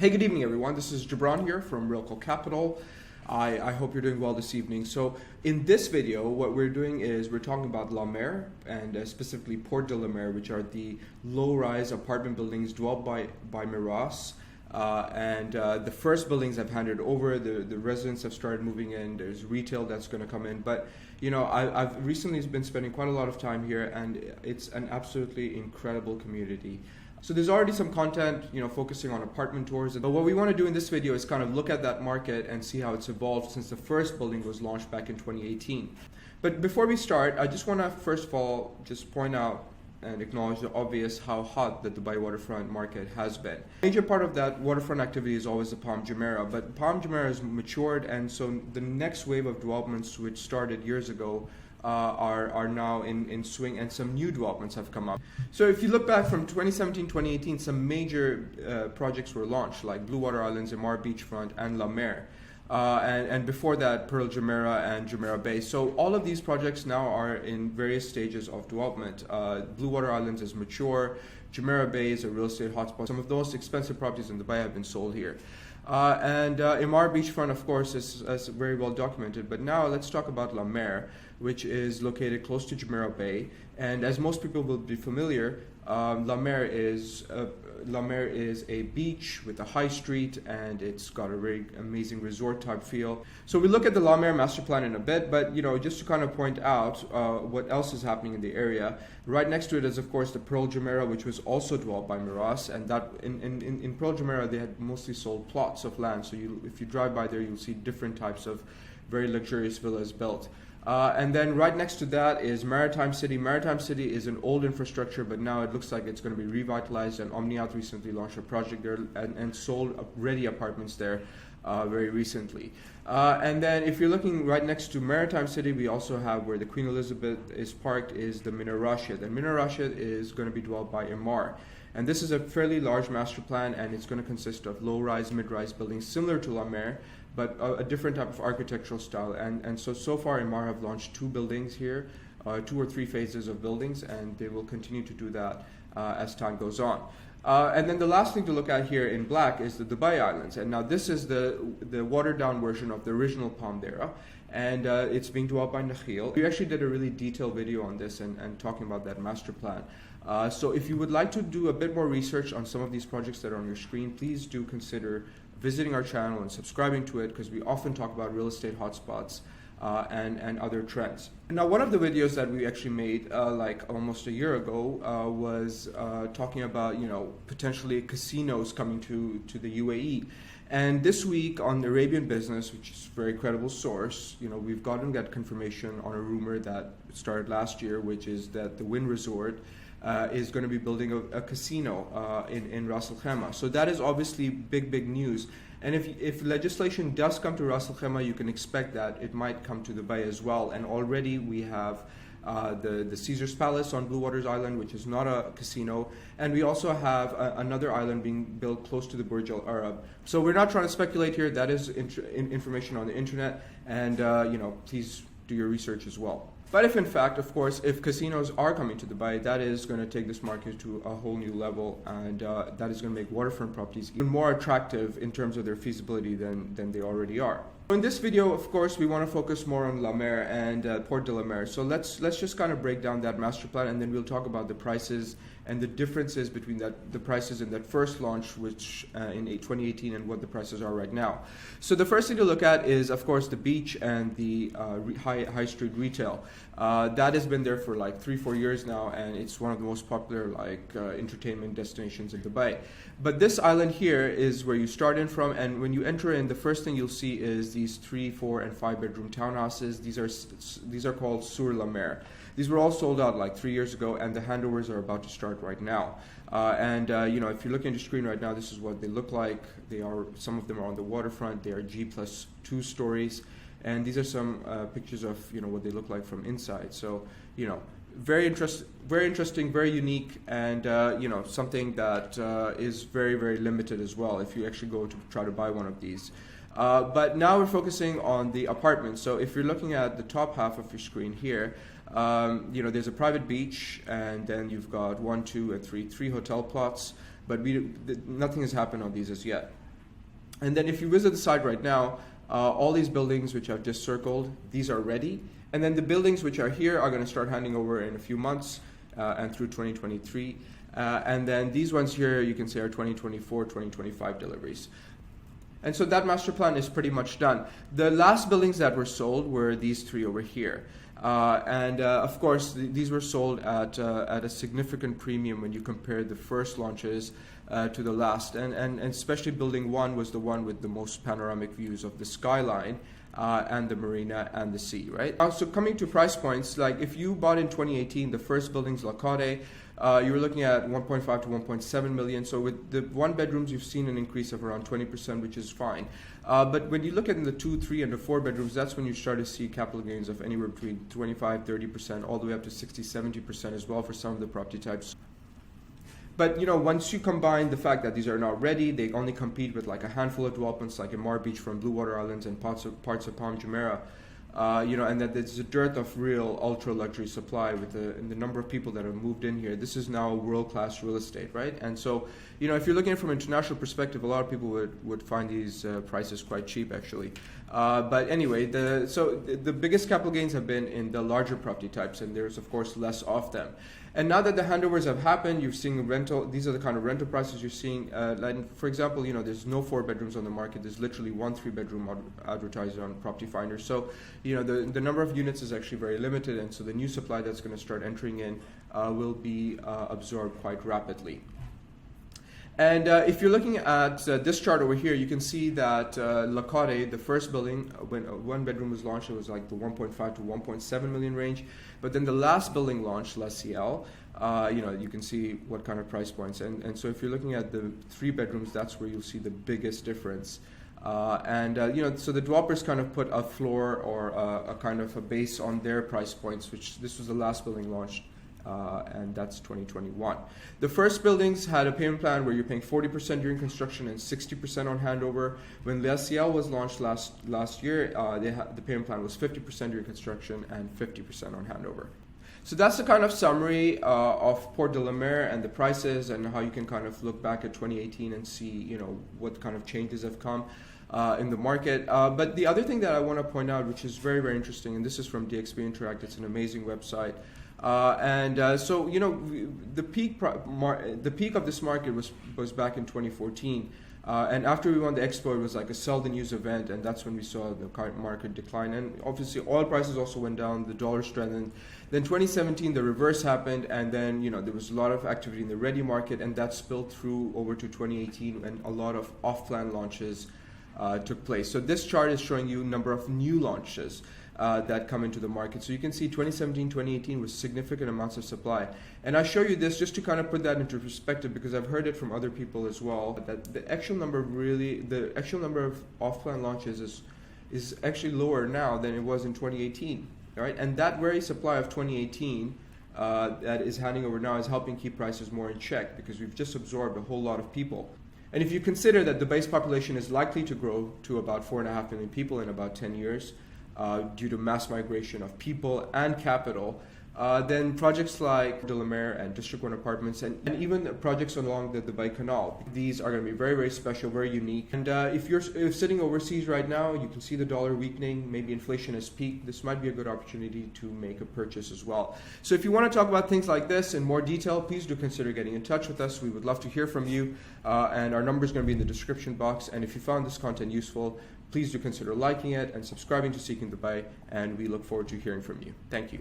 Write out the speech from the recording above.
Hey, good evening, everyone. This is Gibran here from Realco Capital. I hope you're doing well this evening. So in this video, what we're doing is we're talking about La Mer and specifically Port De La Mer, which are the low-rise apartment buildings developed by Meraas. The first buildings have handed over, the residents have started moving in, there's retail that's going to come in. But you know, I've recently been spending quite a lot of time here, and it's an absolutely incredible community. So there's already some content, focusing on apartment tours. But what we want to do in this video is kind of look at that market and see how it's evolved since the first building was launched back in 2018. But before we start, I just want to first of all just point out and acknowledge the obvious how hot the Dubai waterfront market has been. A major part of that waterfront activity is always the Palm Jumeirah, but Palm Jumeirah has matured, and so the next wave of developments, which started years ago, are now in swing, and some new developments have come up. So if you look back from 2017, 2018, some major projects were launched, like Blue Water Islands, Meraas Beachfront, and La Mer. And before that, Pearl Jumeirah and Jumeirah Bay. So all of these projects now are in various stages of development. Blue Water Islands is mature. Jumeirah Bay is a real estate hotspot. Some of the most expensive properties in Dubai have been sold here. Meraas Beachfront, of course, is very well documented. But now let's talk about La Mer, which is located close to Jumeirah Bay. And as most people will be familiar, La Mer is a beach with a high street, and it's got a very amazing resort type feel. So we look at the La Mer master plan in a bit, but just to kind of point out what else is happening in the area. Right next to it is, of course, the Pearl Jumeirah, which was also developed by Meraas, and that in Pearl Jumeirah they had mostly sold plots of land. So if you drive by there, you'll see different types of very luxurious villas built. And then right next to that is Maritime City. Maritime City is an old infrastructure, but now it looks like it's going to be revitalized, and Omniat recently launched a project there and sold ready apartments there very recently. And then if you're looking right next to Maritime City, we also have where the Queen Elizabeth is parked is the Mina Rashid. And Mina Rashid is going to be developed by Emaar. And this is a fairly large master plan, and it's going to consist of low-rise, mid-rise buildings similar to La Mer, but a different type of architectural style. And so far, Emaar have launched 2 buildings here, 2 or 3 phases of buildings, and they will continue to do that as time goes on. And then the last thing to look at here in black is the Dubai Islands. And now this is the watered-down version of the original Palmdera, and it's being developed by Nakheel. We actually did a really detailed video on this and talking about that master plan. So if you would like to do a bit more research on some of these projects that are on your screen, please do consider visiting our channel and subscribing to it, because we often talk about real estate hotspots and other trends. Now, one of the videos that we actually made like almost a year ago was talking about potentially casinos coming to the UAE. And this week on Arabian Business, which is a very credible source, we've gotten that confirmation on a rumor that started last year, which is that the Wynn Resort is going to be building a casino in Ras Al Khaimah. So that is obviously big news. And if legislation does come to Ras Al Khaimah, you can expect that it might come to Dubai as well. And already we have the Caesar's Palace on Blue Waters Island, which is not a casino. And we also have another island being built close to the Burj Al Arab. So we're not trying to speculate here. That is information on the internet. And please do your research as well. But if in fact, of course, if casinos are coming to Dubai, that is going to take this market to a whole new level, and that is going to make waterfront properties even more attractive in terms of their feasibility than they already are. In this video, of course, we want to focus more on La Mer and Port De La Mer. So let's just kind of break down that master plan, and then we'll talk about the prices and the differences between the prices in that first launch, which in 2018, and what the prices are right now. So the first thing to look at is, of course, the beach and the high street retail. That has been there for like 3-4 years now, and it's one of the most popular entertainment destinations in Dubai. But this island here is where you start in from, and when you enter in, the first thing you'll see is these 3, 4, and 5 bedroom townhouses. These are called Sur La Mer. These were all sold out like 3 years ago, and the handovers are about to start right now. If you're looking at the screen right now, this is what they look like. Some of them are on the waterfront. They are G+2 stories, and these are some pictures of what they look like from inside. So very interesting, very unique, and something that is very limited as well if you actually go to try to buy one of these. But now we're focusing on the apartments. So if you're looking at the top half of your screen here, there's a private beach, and then you've got 1, 2, and 3 hotel plots, but nothing has happened on these as yet. And then if you visit the site right now, all these buildings which I've just circled, these are ready. And then the buildings which are here are going to start handing over in a few months and through 2023. And then these ones here you can say are 2024, 2025 deliveries. And so that master plan is pretty much done. The last buildings that were sold were these three over here. Of course, these were sold at a significant premium when you compare the first launches to the last. And especially building 1 was the one with the most panoramic views of the skyline and the marina and the sea, right? So coming to price points, like if you bought in 2018, the first buildings, La Cade, you were looking at 1.5 to 1.7 million. So with the 1 bedrooms, you've seen an increase of around 20%, which is fine. But when you look at the 2, 3, and the 4 bedrooms, that's when you start to see capital gains of anywhere between 25, 30%, all the way up to 60, 70% as well for some of the property types. But once you combine the fact that these are not ready, they only compete with like a handful of developments like in Mar Beach from Blue Water Islands and parts of Palm Jumeirah, and that there's a dearth of real ultra luxury supply with the number of people that have moved in here. This is now world-class real estate, right? And so, if you're looking at it from an international perspective, a lot of people would find these prices quite cheap, actually. But anyway, the biggest capital gains have been in the larger property types, and there's of course less of them. And now that the handovers have happened, you're seeing rental. These are the kind of rental prices you're seeing. Like for example, there's no 4 bedrooms on the market. There's literally 1 3-bedroom advertised on Property Finder. So, the number of units is actually very limited, and so the new supply that's going to start entering in will be absorbed quite rapidly. And if you're looking at this chart over here, you can see that La Cade, the first building, when 1 bedroom was launched, it was like the 1.5 to 1.7 million range. But then the last building launched, La Ciel, you can see what kind of price points. And so if you're looking at the 3 bedrooms, that's where you'll see the biggest difference. So the developers kind of put a floor or a kind of a base on their price points, which this was the last building launched. And that's 2021. The first buildings had a payment plan where you're paying 40% during construction and 60% on handover. When La Ciel was launched last year, the payment plan was 50% during construction and 50% on handover. So that's the kind of summary of Port De La Mer and the prices and how you can kind of look back at 2018 and see what kind of changes have come in the market. But the other thing that I want to point out, which is very, very interesting, and this is from DXP Interact, it's an amazing website. So the peak of this market was back in 2014, and after we won the expo, it was like a sell the news event, and that's when we saw the current market decline. And obviously, oil prices also went down, the dollar strengthened. Then 2017, the reverse happened, and then there was a lot of activity in the ready market, and that spilled through over to 2018, when a lot of off-plan launches took place. So this chart is showing you number of new launches that come into the market. So you can see 2017, 2018 was significant amounts of supply. And I show you this just to kind of put that into perspective, because I've heard it from other people as well, that the actual number of off-plan launches is actually lower now than it was in 2018. All right? And that very supply of 2018 that is handing over now is helping keep prices more in check, because we've just absorbed a whole lot of people. And if you consider that the base population is likely to grow to about 4.5 million people in about 10 years, due to mass migration of people and capital, then projects like De La Mer and District 1 apartments and even projects along the Dubai Canal, these are going to be very, very special, very unique. And if you're sitting overseas right now, you can see the dollar weakening, maybe inflation has peaked. This might be a good opportunity to make a purchase as well. So if you want to talk about things like this in more detail, please do consider getting in touch with us. We would love to hear from you, and our number is going to be in the description box. And if you found this content useful, please do consider liking it and subscribing to Seeking Dubai, and we look forward to hearing from you. Thank you.